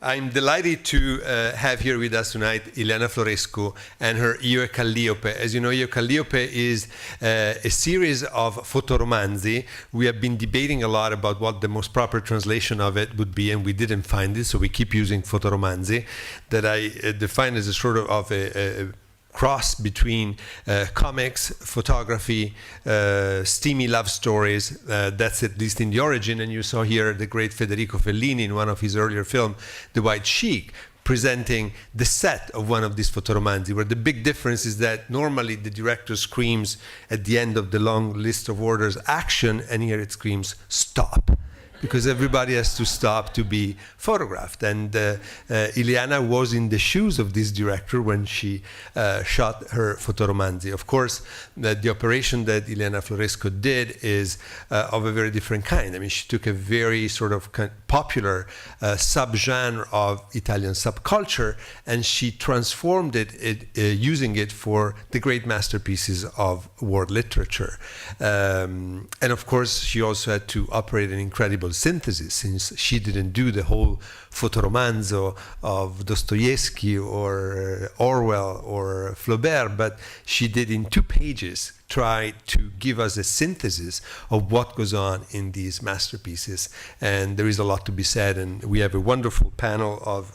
I'm delighted to have here with us tonight Ileana Florescu and her Io e Calliope. As you know, Io e Calliope is a series of FotoRomanzi. We have been debating a lot about what the most proper translation of it would be, and we didn't find it, so we keep using FotoRomanzi, that I define as a sort of a cross between comics, photography, steamy love stories. That's at least in the origin. And you saw here the great Federico Fellini in one of his earlier films, The White Sheik, presenting the set of one of these FotoRomanzi, where the big difference is that normally the director screams at the end of the long list of orders, action, and here it screams, stop. Because everybody has to stop to be photographed. And Ileana was in the shoes of this director when she shot her FotoRomanzi. Of course, the operation that Ileana Florescu did is of a very different kind. I mean, she took a very sort of popular subgenre of Italian subculture, and she transformed it using it for the great masterpieces of world literature. And of course, she also had to operate an incredible synthesis, since she didn't do the whole FotoRomanzo of Dostoevsky or Orwell or Flaubert, but she did in 2 pages try to give us a synthesis of what goes on in these masterpieces. And there is a lot to be said, and we have a wonderful panel of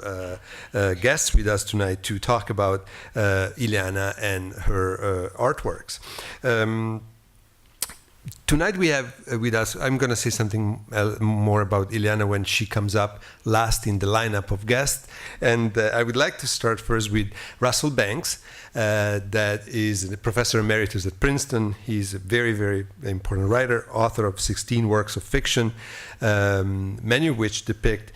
guests with us tonight to talk about Ileana and her artworks. Tonight we have with us, I'm going to say something more about Ileana when she comes up last in the lineup of guests. And I would like to start first with Russell Banks, that is a professor emeritus at Princeton. He's a very, very important writer, author of 16 works of fiction, many of which depict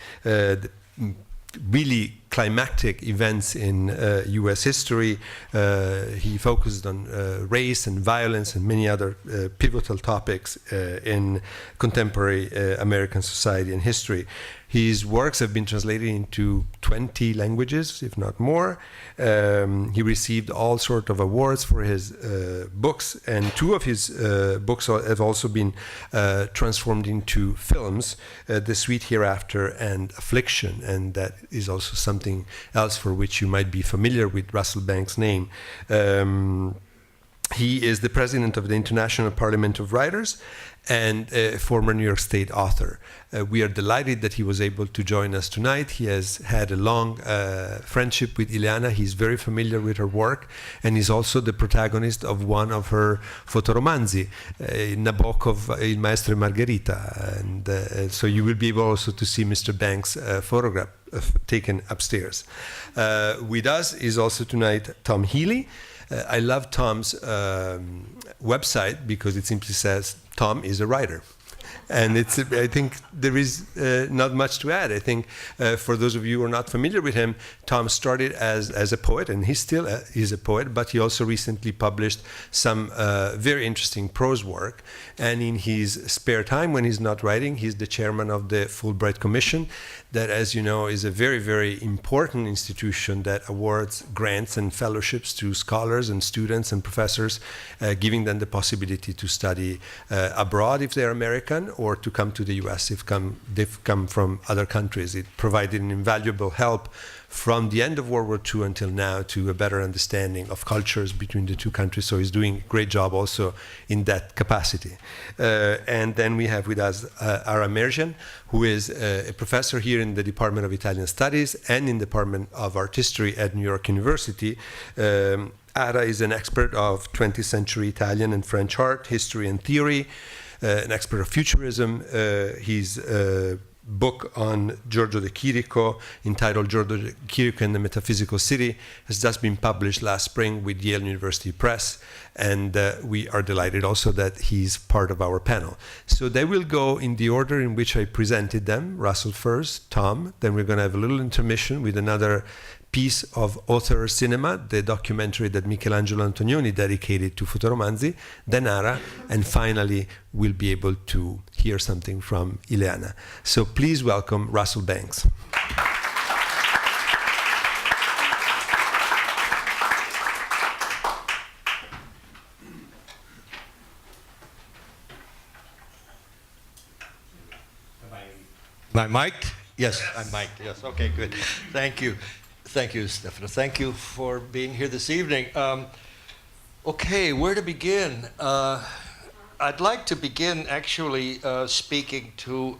really climactic events in U.S. history. He focused on race and violence and many other pivotal topics in contemporary American society and history. His works have been translated into 20 languages, if not more. He received all sorts of awards for his books, and 2 of his books have also been transformed into films, The Sweet Hereafter and Affliction, and that is also something else for which you might be familiar with Russell Banks' name. He is the president of the International Parliament of Writers and a former New York State author. We are delighted that he was able to join us tonight. He has had a long friendship with Ileana. He's very familiar with her work, and he's also the protagonist of one of her FotoRomanzi, Nabokov, Il Maestro e Margherita. And so you will be able also to see Mr. Banks' photograph taken upstairs. With us is also tonight Tom Healy. I love Tom's website because it simply says Tom is a writer. And I think there is not much to add. I think for those of you who are not familiar with him, Tom started as a poet, and he still is a poet, but he also recently published some very interesting prose work. And in his spare time, when he's not writing, he's the chairman of the Fulbright Commission, that, as you know, is a very, very important institution that awards grants and fellowships to scholars and students and professors, giving them the possibility to study abroad if they're American, or to come to the US if they've come from other countries. It provided an invaluable help from the end of World War II until now to a better understanding of cultures between the 2 countries. So he's doing a great job also in that capacity. And then we have with us Ara Merjian, who is a professor here in the Department of Italian Studies and in the Department of Art History at New York University. Ara is an expert of 20th century Italian and French art, history and theory, an expert of futurism. He's book on Giorgio de Chirico, entitled Giorgio de Chirico and the Metaphysical City, has just been published last spring with Yale University Press, and we are delighted also that he's part of our panel. So they will go in the order in which I presented them. Russell first, Tom, then we're going to have a little intermission with another piece of author cinema, the documentary that Michelangelo Antonioni dedicated to FotoRomanzi, then Ara, and finally we'll be able to hear something from Ileana. So please welcome Russell Banks. My mic? Yes, I'm mic'd. Yes, okay, good. Thank you. Thank you, Stefano. Thank you for being here this evening. Okay, where to begin? I'd like to begin actually speaking to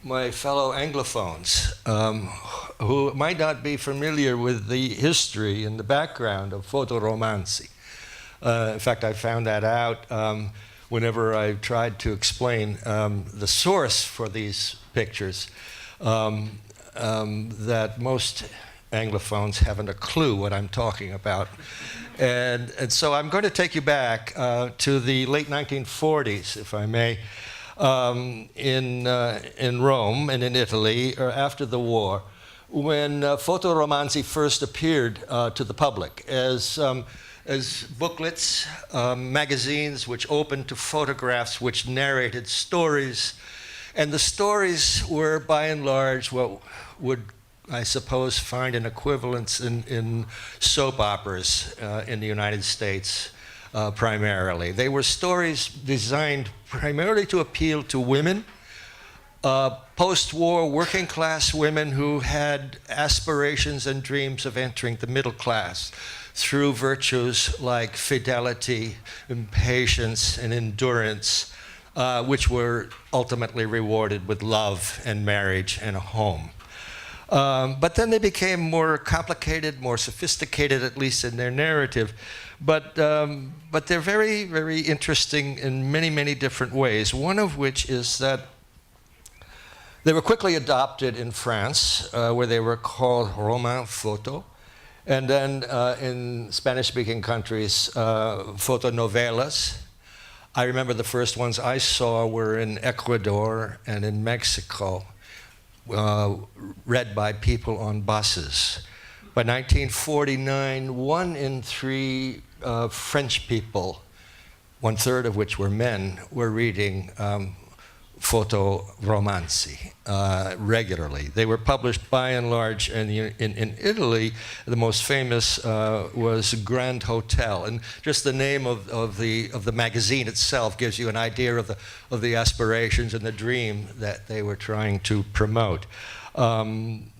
my fellow Anglophones who might not be familiar with the history and the background of FotoRomanzi. In fact, I found that out whenever I tried to explain the source for these pictures, that most Anglophones haven't a clue what I'm talking about. And so I'm going to take you back to the late 1940s, if I may, in Rome and in Italy, or after the war, when FotoRomanzi first appeared to the public as booklets, magazines which opened to photographs which narrated stories. And the stories were, by and large, what would, I suppose, find an equivalence in soap operas in the United States, primarily. They were stories designed primarily to appeal to women, post-war working-class women who had aspirations and dreams of entering the middle class through virtues like fidelity, and patience, and endurance, which were ultimately rewarded with love and marriage and a home. But then they became more complicated, more sophisticated, at least in their narrative. But they're very, very interesting in many, many different ways, one of which is that they were quickly adopted in France, where they were called roman photo. And then in Spanish-speaking countries, fotonovelas. I remember the first ones I saw were in Ecuador and in Mexico, read by people on buses. By 1949, 1 in 3 French people, 1/3 of which were men, were reading FotoRomanzi regularly. They were published by and large in Italy. The most famous was Grand Hotel, and just the name of the magazine itself gives you an idea of the aspirations and the dream that they were trying to promote. One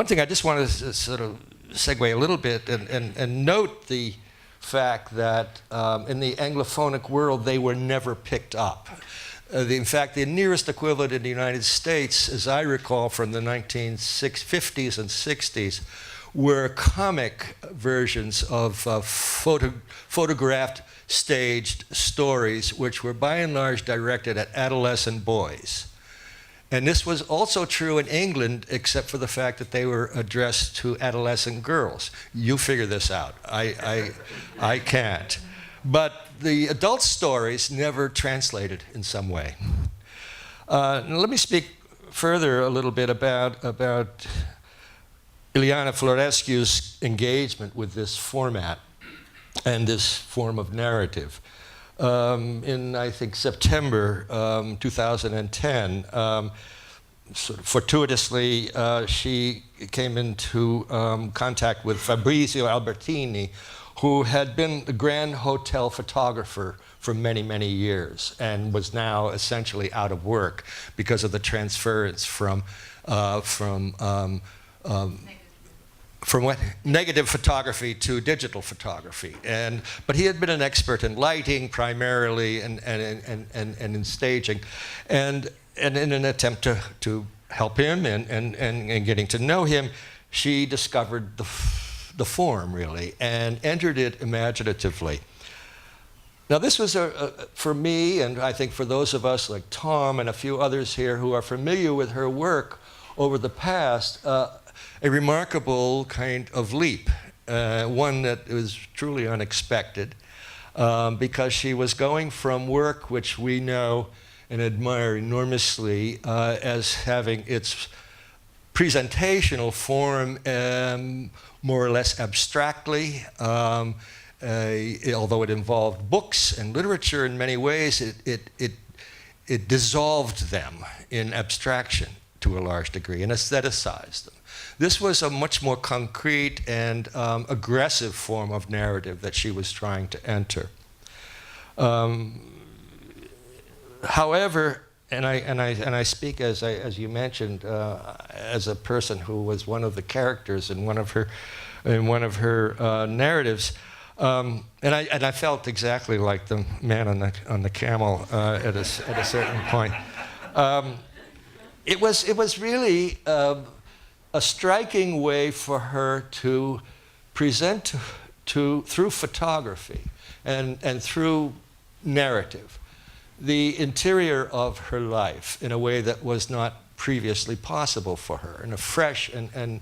thing I just want to sort of segue a little bit and note the fact that in the Anglophonic world they were never picked up. In fact, the nearest equivalent in the United States, as I recall from the 1950s and 60s, were comic versions of photographed, staged stories, which were by and large directed at adolescent boys. And this was also true in England, except for the fact that they were addressed to adolescent girls. You figure this out. I can't. But the adult stories never translated in some way. Let me speak further a little bit about Ileana Florescu's engagement with this format and this form of narrative. In, I think, September 2010, sort of fortuitously, she came into contact with Fabrizio Albertini, who had been the Grand Hotel photographer for many, many years and was now essentially out of work because of the transference from what? Negative photography to digital photography. But he had been an expert in lighting primarily and in staging. And in an attempt to help him and getting to know him, she discovered the form, really, and entered it imaginatively. Now, this was, for me, and I think for those of us like Tom and a few others here who are familiar with her work over the past, a remarkable kind of leap, one that was truly unexpected, because she was going from work which we know and admire enormously as having its presentational form, more or less abstractly. Although it involved books and literature in many ways, it dissolved them in abstraction to a large degree and aestheticized them. This was a much more concrete and aggressive form of narrative that she was trying to enter. However, and I speak as you mentioned, as a person who was one of the characters in one of her narratives, and I felt exactly like the man on the camel at a certain point. It was really a striking way for her to present through photography and through narrative the interior of her life in a way that was not previously possible for her, in a fresh and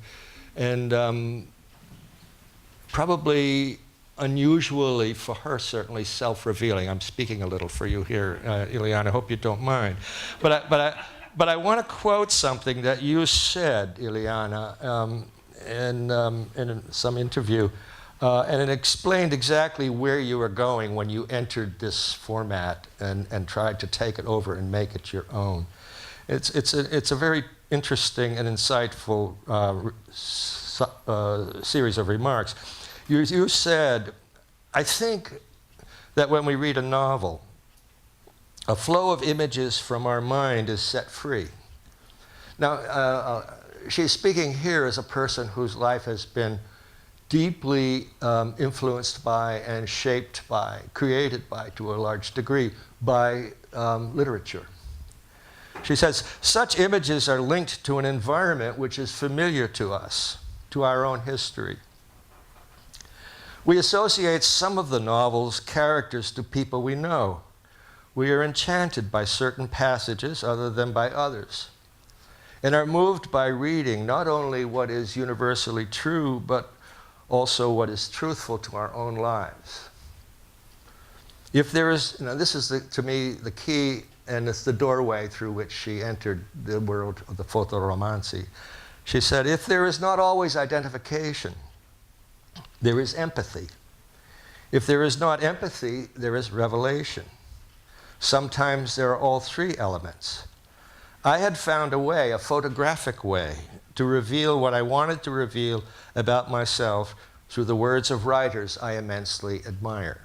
probably unusually for her, certainly self-revealing. I'm speaking a little for you here, Ileana. I hope you don't mind, but I want to quote something that you said, Ileana, in some interview. And it explained exactly where you were going when you entered this format and tried to take it over and make it your own. It's a very interesting and insightful series of remarks. You said, I think that when we read a novel, a flow of images from our mind is set free. Now, she's speaking here as a person whose life has been deeply influenced by and shaped by, created by, to a large degree, by literature. She says, such images are linked to an environment which is familiar to us, to our own history. We associate some of the novel's characters to people we know. We are enchanted by certain passages other than by others, and are moved by reading not only what is universally true, but also what is truthful to our own lives. If there is, this is to me the key, and it's the doorway through which she entered the world of the FotoRomanzi. She said, if there is not always identification, there is empathy. If there is not empathy, there is revelation. Sometimes there are all three elements. I had found a way, a photographic way, to reveal what I wanted to reveal about myself through the words of writers I immensely admire.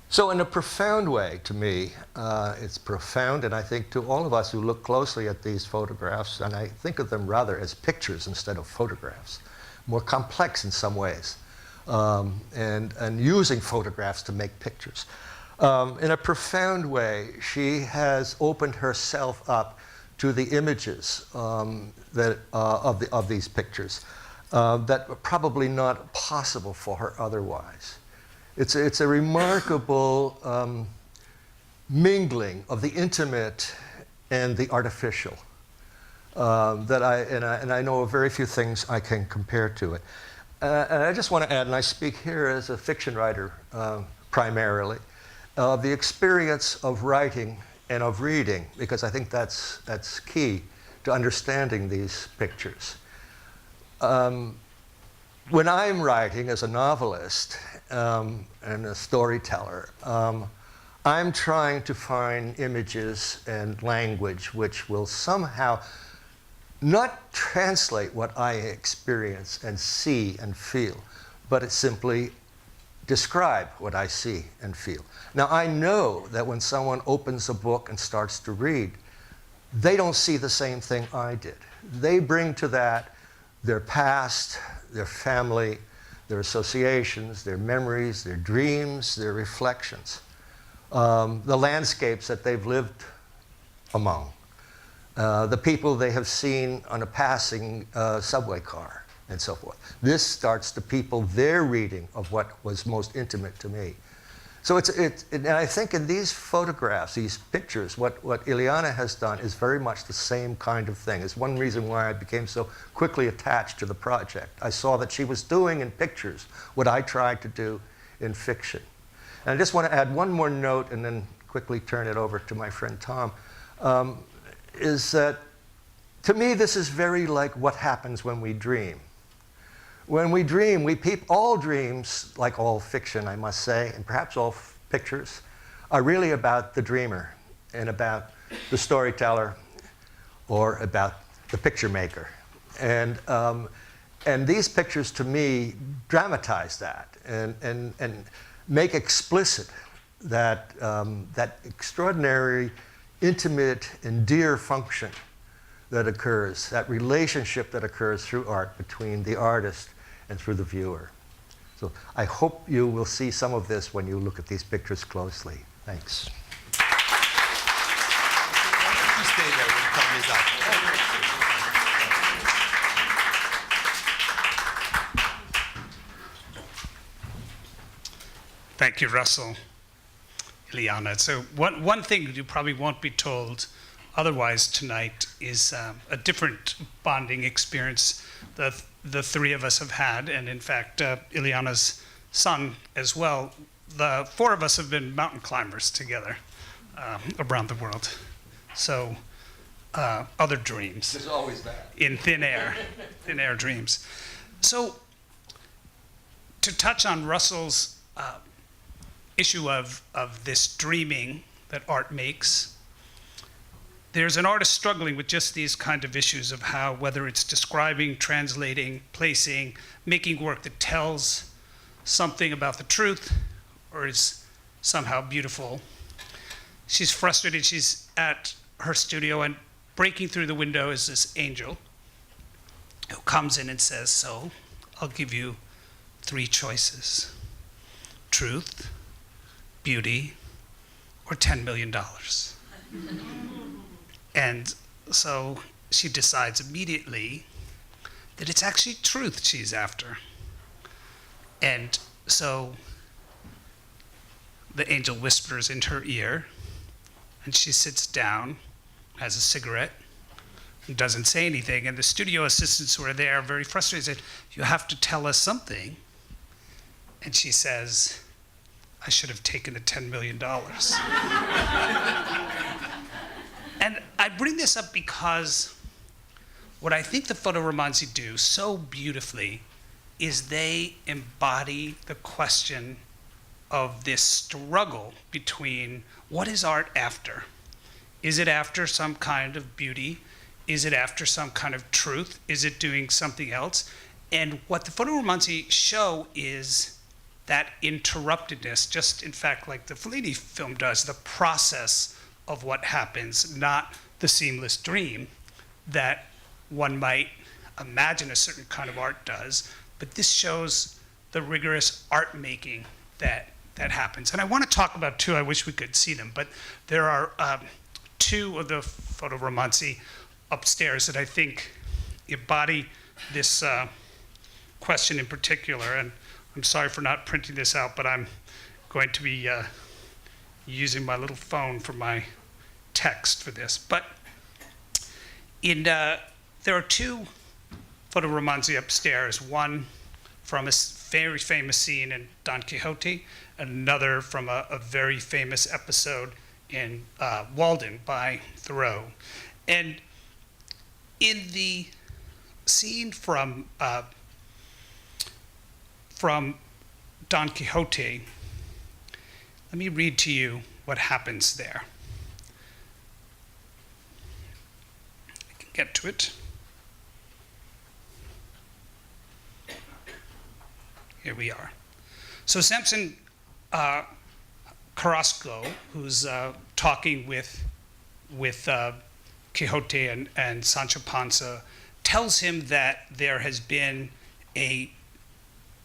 So in a profound way, to me, it's profound, and I think to all of us who look closely at these photographs, and I think of them rather as pictures instead of photographs, more complex in some ways, and using photographs to make pictures. In a profound way, she has opened herself up to the images of these pictures that were probably not possible for her otherwise. It's a remarkable mingling of the intimate and the artificial that I know of very few things I can compare to it. And I just want to add, and I speak here as a fiction writer primarily, the experience of writing and of reading, because I think that's key to understanding these pictures. When I'm writing as a novelist and a storyteller, I'm trying to find images and language which will somehow not translate what I experience and see and feel, but it simply describe what I see and feel. Now, I know that when someone opens a book and starts to read, they don't see the same thing I did. They bring to that their past, their family, their associations, their memories, their dreams, their reflections, the landscapes that they've lived among, the people they have seen on a passing subway car, and so forth. This starts to people their reading of what was most intimate to me. So and I think in these photographs, these pictures, what Ileana has done is very much the same kind of thing. It's one reason why I became so quickly attached to the project. I saw that she was doing in pictures what I tried to do in fiction. And I just want to add one more note and then quickly turn it over to my friend Tom, is that To me, this is very like what happens when we dream. When we dream, all dreams, like all fiction, I must say, and perhaps all pictures, are really about the dreamer and about the storyteller or about the picture maker. And these pictures, to me, dramatize that and make explicit that, that extraordinary, intimate, and dear function that occurs, that relationship that occurs through art between the artist and through the viewer. So I hope you will see some of this when you look at these pictures closely. Thanks. Stay there when time is up. Thank you, Russell. Ileana. So one thing you probably won't be told otherwise tonight is a different bonding experience the three of us have had, and in fact, Ileana's son as well. The four of us have been mountain climbers together around the world. So other dreams. There's always that. In thin air dreams. So to touch on Russell's issue of this dreaming that art makes, there's an artist struggling with just these kind of issues of how, whether it's describing, translating, placing, making work that tells something about the truth or is somehow beautiful. She's frustrated. She's at her studio, and breaking through the window is this angel who comes in and says, so I'll give you 3 choices: truth, beauty, or $10 million. And so she decides immediately that it's actually truth she's after. And so the angel whispers into her ear, and she sits down, has a cigarette, and doesn't say anything. And the studio assistants who are there, very frustrated, said, you have to tell us something. And she says, I should have taken the $10 million. And I bring this up because what I think the FotoRomanzi do so beautifully is they embody the question of this struggle between what is art after? Is it after some kind of beauty? Is it after some kind of truth? Is it doing something else? And what the FotoRomanzi show is that interruptedness, just in fact like the Fellini film does, the process of what happens, not the seamless dream that one might imagine a certain kind of art does, but this shows the rigorous art making that happens. And I want to talk about 2, I wish we could see them, but there are 2 of the FotoRomanzi upstairs that I think embody this question in particular. And I'm sorry for not printing this out, but I'm going to be using my little phone for my text for this. But there are 2 FotoRomanzi upstairs, one from a very famous scene in Don Quixote, and another from a very famous episode in Walden by Thoreau. And in the scene from Don Quixote, let me read to you what happens there. I can get to it. Here we are. So Samson Carrasco, who's talking with Quixote and Sancho Panza, tells him that there has been a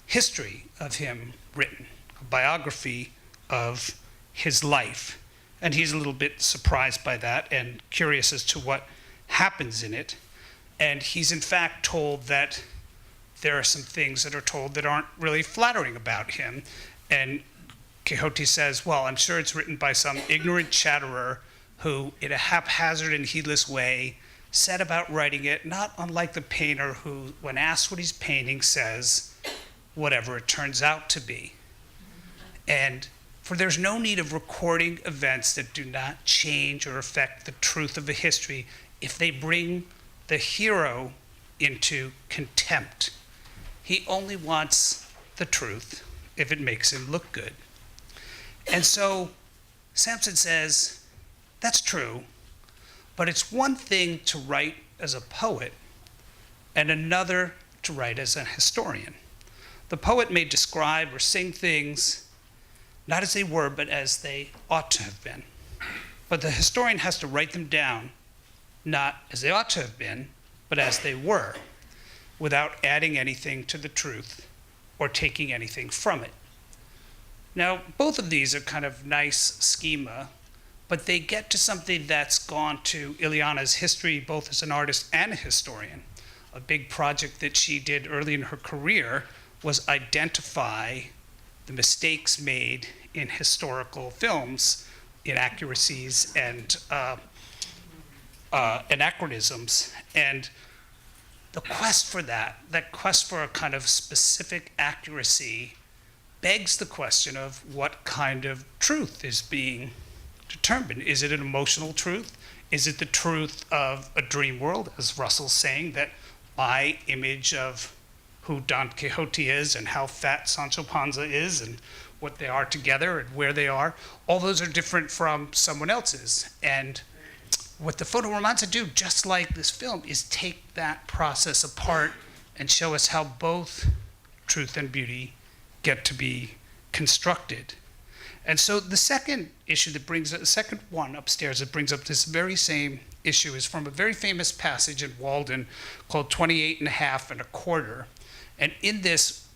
history of him written, a biography of his life. And he's a little bit surprised by that and curious as to what happens in it. And he's in fact told that there are some things that are told that aren't really flattering about him. And Quixote says, well, I'm sure it's written by some ignorant chatterer who, in a haphazard and heedless way, set about writing it, not unlike the painter who, when asked what he's painting, says, whatever it turns out to be. And for there's no need of recording events that do not change or affect the truth of a history if they bring the hero into contempt. He only wants the truth if it makes him look good. And so Samson says, that's true, but it's one thing to write as a poet and another to write as a historian. The poet may describe or sing things not as they were, but as they ought to have been. But the historian has to write them down, not as they ought to have been, but as they were, without adding anything to the truth or taking anything from it. Now, both of these are kind of nice schema, but they get to something that's gone to Ileana's history, both as an artist and a historian. A big project that she did early in her career was identify the mistakes made in historical films, inaccuracies and anachronisms. And the quest for that quest for a kind of specific accuracy, begs the question of what kind of truth is being determined. Is it an emotional truth? Is it the truth of a dream world, as Russell's saying, that my image of who Don Quixote is and how fat Sancho Panza is and what they are together and where they are, all those are different from someone else's. And what the FotoRomanzi do, just like this film, is take that process apart and show us how both truth and beauty get to be constructed. And so the second issue that brings, the second one upstairs that brings up this very same issue is from a very famous passage in Walden called 28 and a half and a quarter. And in this,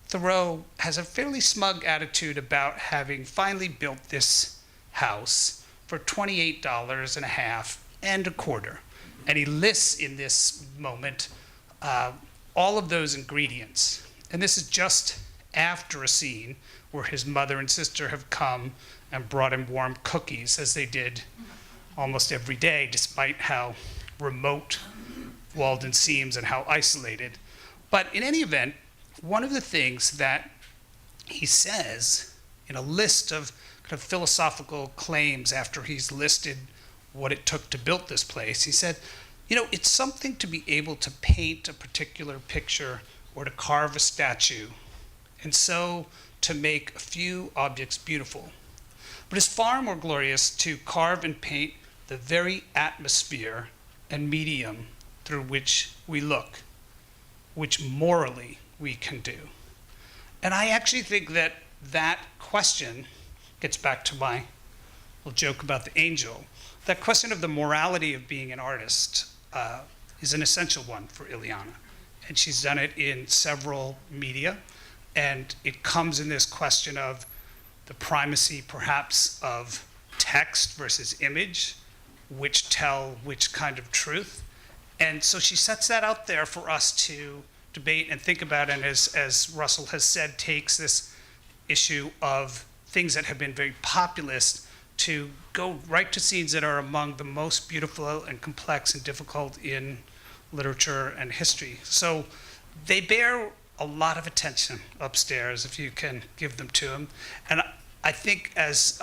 Thoreau has a fairly smug attitude about having finally built this house for $28 and a half and a quarter. And he lists in this moment all of those ingredients. And this is just after a scene where his mother and sister have come and brought him warm cookies, as they did almost every day, despite how remote Walden seems and how isolated. But in any event, one of the things that he says in a list of kind of philosophical claims after he's listed what it took to build this place, he said, you know, it's something to be able to paint a particular picture or to carve a statue, and so to make a few objects beautiful. But it's far more glorious to carve and paint the very atmosphere and medium through which we look, which morally we can do. And I actually think that that question gets back to my little joke about the angel. That question of the morality of being an artist is an essential one for Ileana. And she's done it in several media. And it comes in this question of the primacy, perhaps, of text versus image, which tell which kind of truth. And so she sets that out there for us to debate and think about, and as Russell has said, takes this issue of things that have been very populist to go right to scenes that are among the most beautiful and complex and difficult in literature and history. So they bear a lot of attention upstairs if you can give them to them. And I think as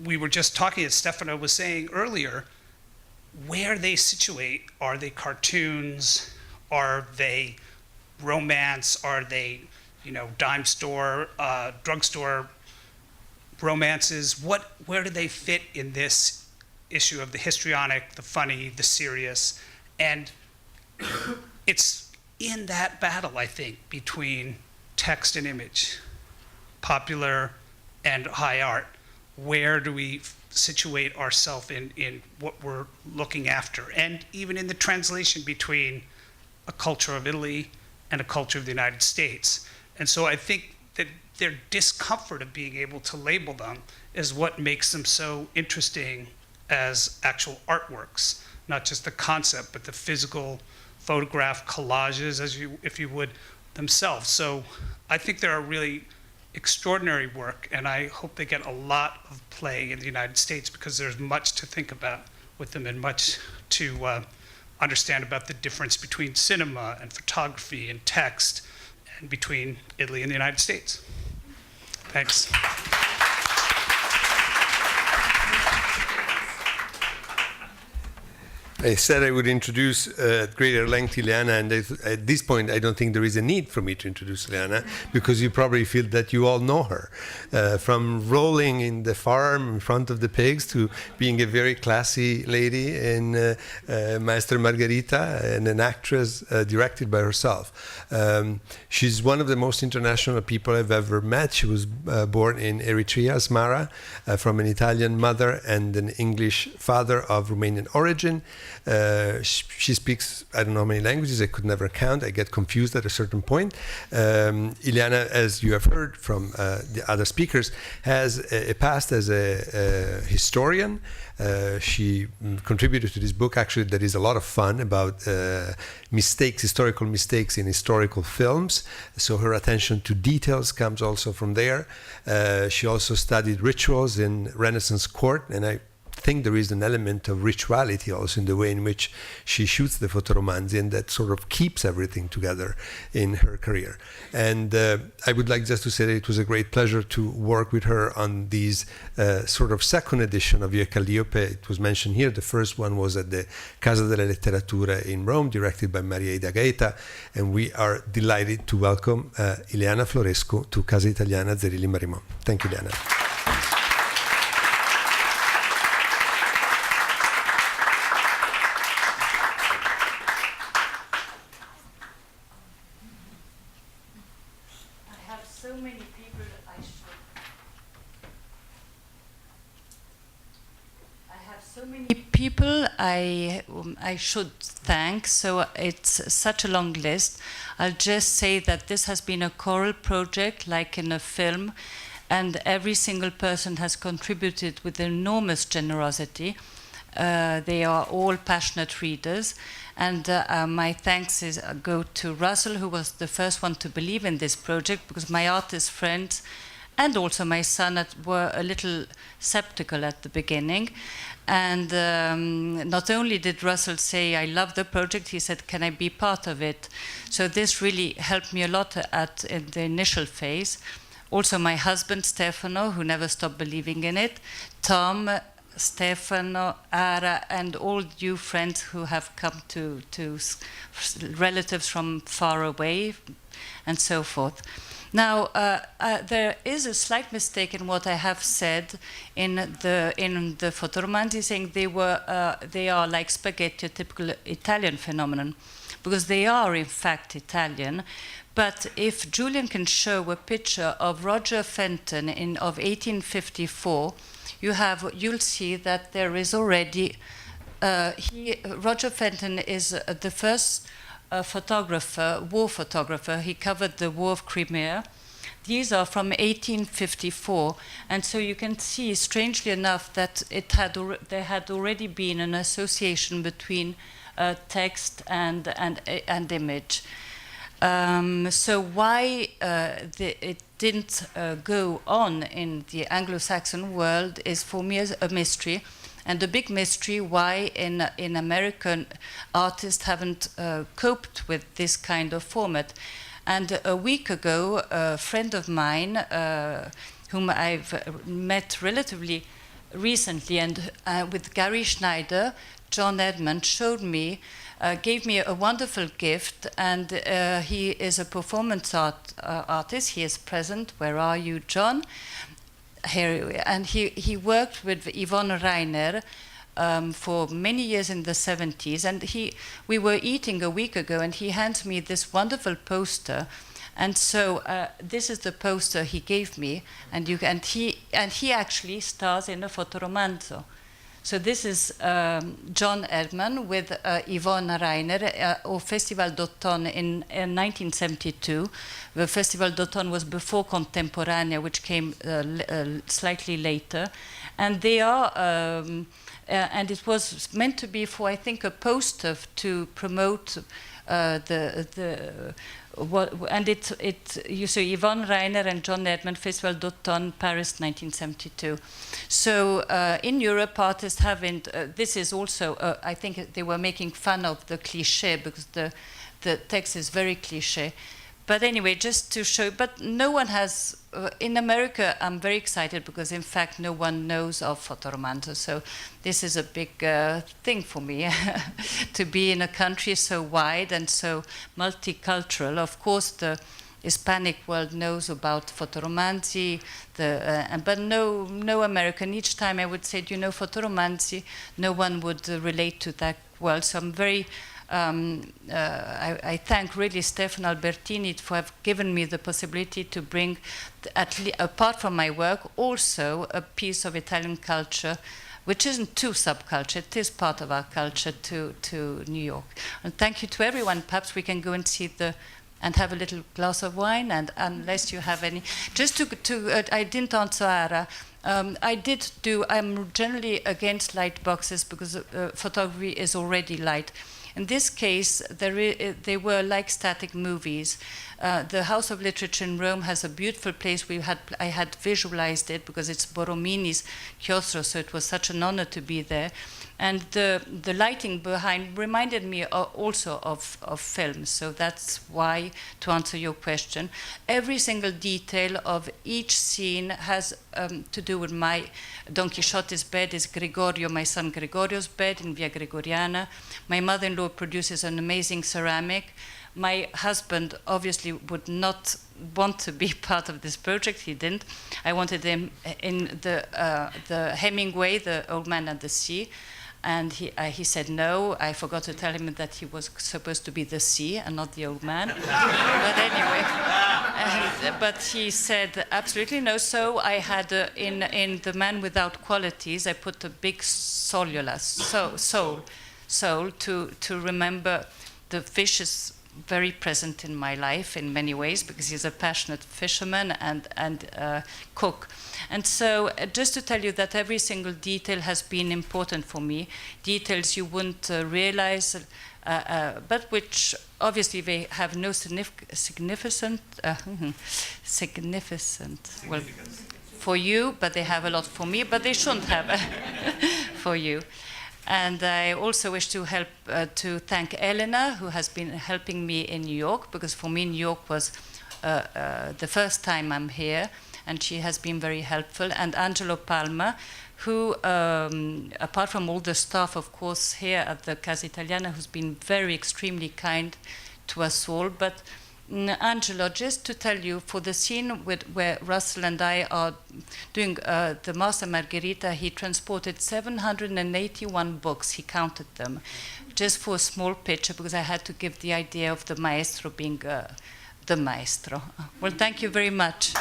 we were just talking, as Stefano was saying earlier, where they situate, are they cartoons? Are they romance? Are they, you know, dime store, drugstore romances? Where do they fit in this issue of the histrionic, the funny, the serious? And it's in that battle, I think, between text and image, popular and high art. Where do we situate ourselves in what we're looking after? And even in the translation between a culture of Italy and a culture of the United States. And so I think that their discomfort of being able to label them is what makes them so interesting as actual artworks, not just the concept, but the physical photograph collages, if you would, themselves. So I think they're a really extraordinary work, and I hope they get a lot of play in the United States, because there's much to think about with them and much to understand about the difference between cinema and photography and text, and between Italy and the United States. Thanks. I said I would introduce at greater length Ileana, and at this point I don't think there is a need for me to introduce Ileana, because you probably feel that you all know her. From rolling in the farm in front of the pigs to being a very classy lady in Maestra Margherita, and an actress directed by herself. She's one of the most international people I've ever met. She was born in Eritrea, Asmara, from an Italian mother and an English father of Romanian origin. She speaks, I don't know how many languages, I could never count, I get confused at a certain point. Ileana, as you have heard from the other speakers, has a past as a historian. She contributed to this book, actually, that is a lot of fun, about mistakes, historical mistakes in historical films. So her attention to details comes also from there. She also studied rituals in Renaissance court, and I think there is an element of rituality also in the way in which she shoots the FotoRomanzi, and that sort of keeps everything together in her career. And I would like just to say that it was a great pleasure to work with her on these sort of second edition of Io Calliope. It was mentioned here. The first one was at the Casa della Letteratura in Rome, directed by Maria Ida Gaeta, and we are delighted to welcome Ileana Florescu to Casa Italiana, Zerilli-Marimo. Thank you, Ileana. People I should thank, so it's such a long list. I'll just say that this has been a choral project, like in a film, and every single person has contributed with enormous generosity. They are all passionate readers, and my thanks go to Russell, who was the first one to believe in this project, because my artist friends and also my son were a little skeptical at the beginning. And not only did Russell say, I love the project, he said, can I be part of it? So this really helped me a lot in the initial phase. Also my husband, Stefano, who never stopped believing in it, Tom, Stefano, Ara, and all you friends who have come to relatives from far away, and so forth. Now, there is a slight mistake in what I have said in the FotoRomanzi, saying they are like spaghetti, a typical Italian phenomenon, because they are in fact Italian. But if Julian can show a picture of Roger Fenton of 1854, you'll see that there is already Roger Fenton is the first war photographer. He covered the War of Crimea. These are from 1854, and so you can see, strangely enough, that there had already been an association between text and image. So why it didn't go on in the Anglo-Saxon world is, for me, a mystery. And the big mystery why in American artists haven't coped with this kind of format. And a week ago, a friend of mine, whom I've met relatively recently, and with Gary Schneider, John Edmund gave me a wonderful gift, and he is a performance artist. He is present. Where are you, John? Here, and he worked with Yvonne Reiner for many years in the 70s, and we were eating a week ago, and he hands me this wonderful poster, and so this is the poster he gave me, and he actually stars in a FotoRomanzo. So this is John Edman with Yvonne Reiner au Festival d'Automne in 1972. The Festival d'Automne was before Contemporanea, which came slightly later. And they are, and it was meant to be for, I think, a poster to promote you see Yvonne Reiner and John Edmund, Festival d'Automne, Paris, 1972. So in Europe, artists haven't. This is also, I think, they were making fun of the cliché, because the text is very cliché. But anyway, just to show, but no one has, in America, I'm very excited because in fact no one knows of FotoRomanzi. So this is a big thing for me, to be in a country so wide and so multicultural. Of course, the Hispanic world knows about FotoRomanzi, but no American. Each time I would say, do you know FotoRomanzi? No one would relate to that world. So I'm very, I thank really Stefano Albertini for have given me the possibility to bring, apart from my work, also a piece of Italian culture, which isn't too subculture, it is part of our culture, to New York. And thank you to everyone. Perhaps we can go and see and have a little glass of wine, and unless you have any. Just I didn't answer Ara. I'm generally against light boxes because photography is already light. In this case, they were like static movies. The House of Literature in Rome has a beautiful place. I had visualized it because it's Borromini's chiostro, so it was such an honor to be there. And the lighting behind reminded me also of films. So that's why, to answer your question, every single detail of each scene has to do with my Don Quixote's bed is Gregorio, my son Gregorio's bed in Via Gregoriana. My mother-in-law produces an amazing ceramic. My husband obviously would not want to be part of this project. He didn't. I wanted him in the Hemingway, The Old Man and the Sea. And he said no. I forgot to tell him that he was supposed to be the sea and not the old man. But anyway, but he said absolutely no. So I had in The Man Without Qualities, I put a big soul to remember the fish is very present in my life in many ways because he's a passionate fisherman and cook. And so just to tell you that every single detail has been important for me, details you wouldn't realize, but which obviously they have no significant, well, for you, but they have a lot for me, but they shouldn't have for you. And I also wish to thank Ileana, who has been helping me in New York, because for me New York was the first time I'm here, and she has been very helpful. And Angelo Palma, who, apart from all the staff, of course, here at the Casa Italiana, who's been very extremely kind to us all. But Angelo, just to tell you, for the scene where Russell and I are doing the Master Margherita, he transported 781 books, he counted them, just for a small picture, because I had to give the idea of the maestro being the maestro. Well, thank you very much.